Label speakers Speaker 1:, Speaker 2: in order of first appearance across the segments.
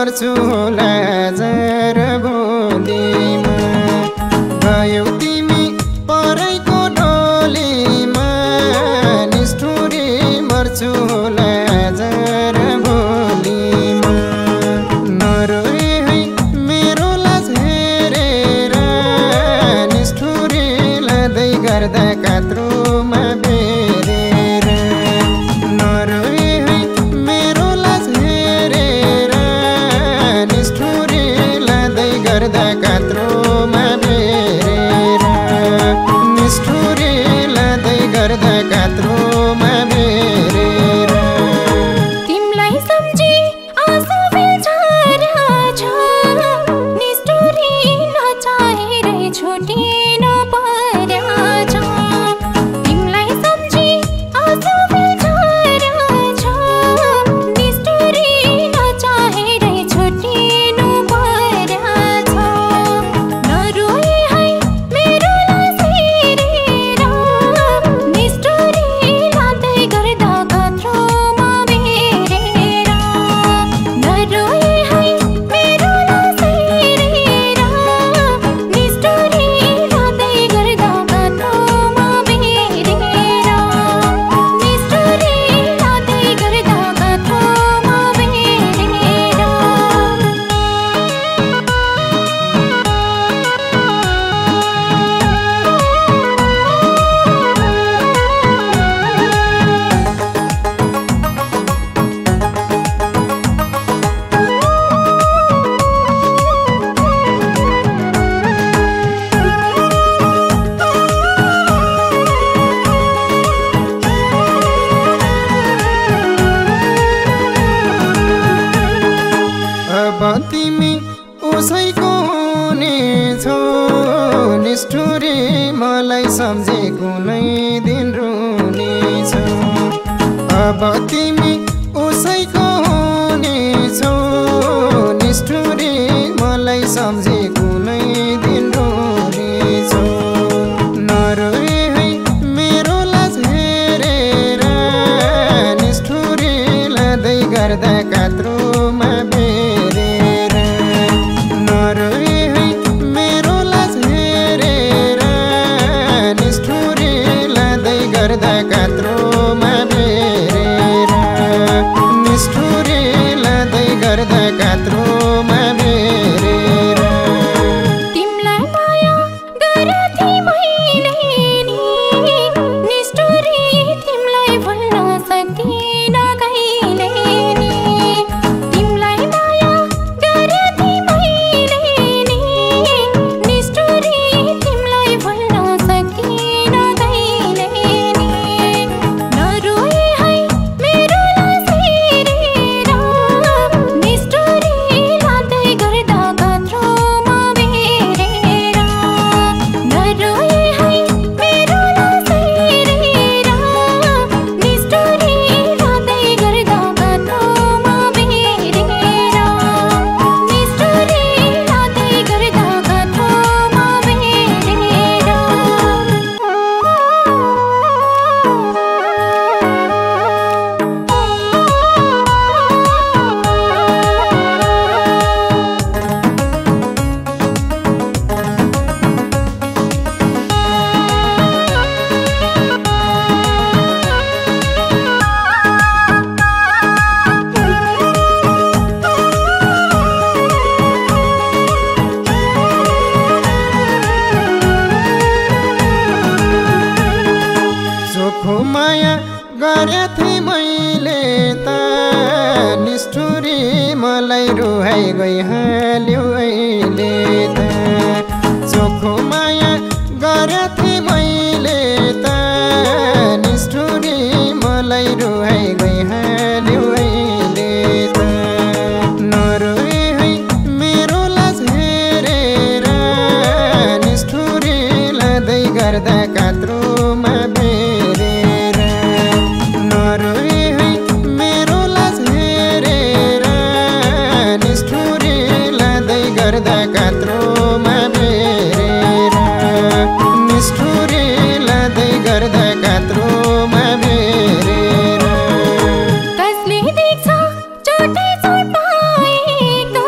Speaker 1: मर्छु होला जर भोलिमा गयौ तिमी परैको डोलीमा निष्ठुरी मर्छु होला जर भोलिमा नरोए है मेरो लाज हेरेर निष्ठुरी लाँदै गर्दा कात्रोमा बेरेर नरोए है मेरो लाज हेरेर निष्ठुरी लाँदै गर्दा कात्रोमा बेरेर निष्ठुरी लाँदै गर्दा कात्रोमा बेरेर
Speaker 2: तिमलाई सम्झी आँसु फिल्छर छ निष्ठुरी नचाहेरै छुटिन पर्या छ तिमलाई सम्झी आँसु फिल्छर छ निष्ठुरी नचाहेरै छुटिन पर्या छ नरोए है मेरो लाज हेरेर निष्ठुरी लाँदै गर्दा कात्रोमा बेरेर नरोए है मेरो लाज हेरेर निष्ठुरी लाँदै गर्दा कात्रोमा बेरेर निष्ठुरी लाँदै गर्दा कात्रोमा बेरेर
Speaker 1: अब तिमी उसैको हुनेछौ निष्ठुरी मलाई सम्झे कुनै दिन रुनेछौ अब तिमी उसैको हुनेछौ निष्ठुरी मलाई सम्झे कुनै दिन रुनेछौ नरोए है मेरो लाज हेरेर निष्ठुरी लाँदै गर्दा कात्रोमा बेरेर नरोए है मेरो लाज हेरेर निष्ठुरी लाँदै गर्दा कात्रोमा बेरेर निष्ठुरी लाँदै गर्दा कात्रोमा बेरेर
Speaker 2: तिमलाई माया गरेथी मैले नि निष्ठुरी तिमलाई भुल्न सक्दिन कहिले नि तिमलाई माया गरेथी मैले नि निष्ठुरी तिमलाई भुल्न सक्दिन कहिले नि नरोए है मेरो लाज हेरेर निष्ठुरी लाँदै गर्दा कात्रोमा बेरेर नरोए है मेरो लाज हेरेर निष्ठुरी लाँदै गर्दा कात्रोमा बेरेर निष्ठुरी लाँदै गर्दा कात्रोमा
Speaker 1: चोखो माया गरेथे मैले त निष्ठुरी मलाई रुहाइ गइहाल्यो अहिले त चोखो माया गरेथे मैले त निष्ठुरी मलाई रुहाइ गइहाल्यो अहिले त नरोए है मेरो लाज हेरेर निष्ठुरी लाँदै गर्दा कात्रोमा बेरेर नरोए है मेरो लाज हेरेर निष्ठुरी लाँदै गर्दा कात्रोमा बेरेर निष्ठुरी लाँदै गर्दा कात्रोमा बेरेर
Speaker 2: कसले देख्छ चोटै चोट पाएको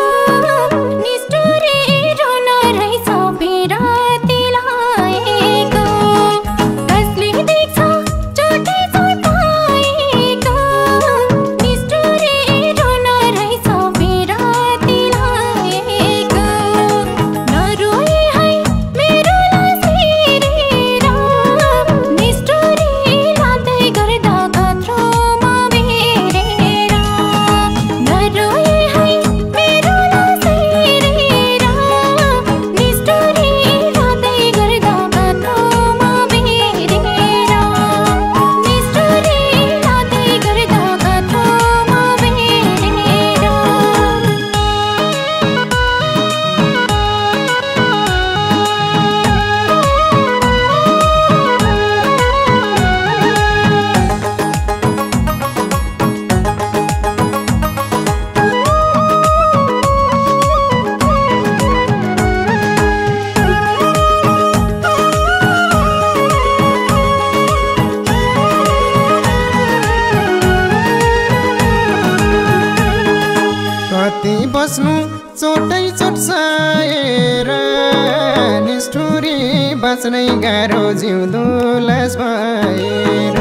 Speaker 1: बाँच्नै गाह्रो जिउँदो लास भएर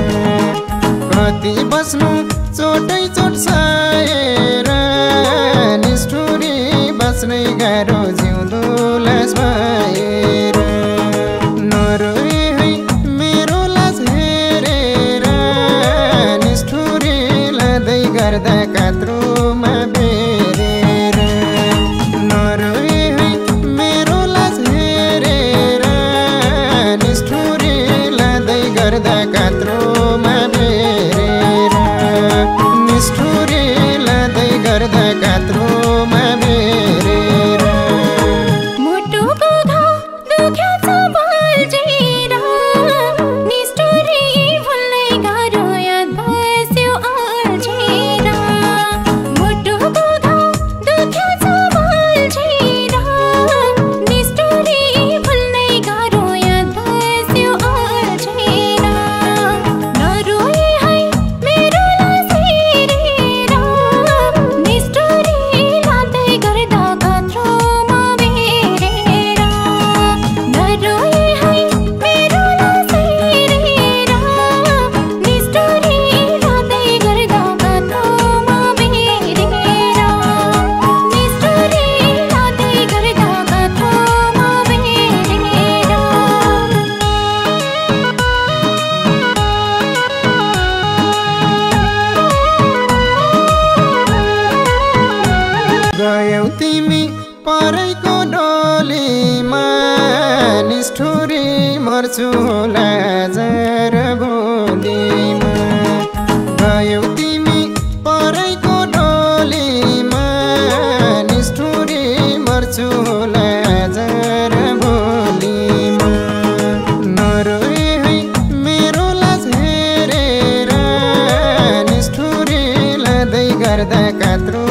Speaker 1: कति बस्नु चोटै चोट सहेर निष्ठुरी बाँच्नै गाह्रो जिउँदो लास भएर नरोए है मेरो लास हेरेर निष्ठुरी लाँदै गर्दा कात्रोमा बेरेर नरोए है मेरो लास हेरेर निष्ठुरी लाँदै गर्दा कात्रोमा बेरेर निष्ठुरी लाँदै गर्दा कात्रोमा बेरेर
Speaker 2: मुटुको घाउ दुख्याछ बल्झेर निष्ठुरी भुल्नै गाह्रो याद बस्यो अल्झेर मुटुको घाउ दुख्याछ बल्झेर निष्ठुरी भुल्नै गाह्रो याद बस्यो अल्झेर नरोए है मेरो लास हेरेर निष्ठुरी लाँदै गर्दा कात्रोमा बेरेर नरोए है मेरो लास हेरेर निष्ठुरी लाँदै गर्दा कात्रोमा बेरेर निष्ठुरी लाँदै गर्दा कात्रोमा बेरेर
Speaker 1: गयौ तिमी परैको डोलीमा निष्ठुरी मर्छु होला जर भोलिमा गयौ तिमी परैको डोलीमा निष्ठुरी मर्छु होला जर भोलिमा नरोए है मेरो लास हेरेर निष्ठुरी लाँदै गर्दा कात्रो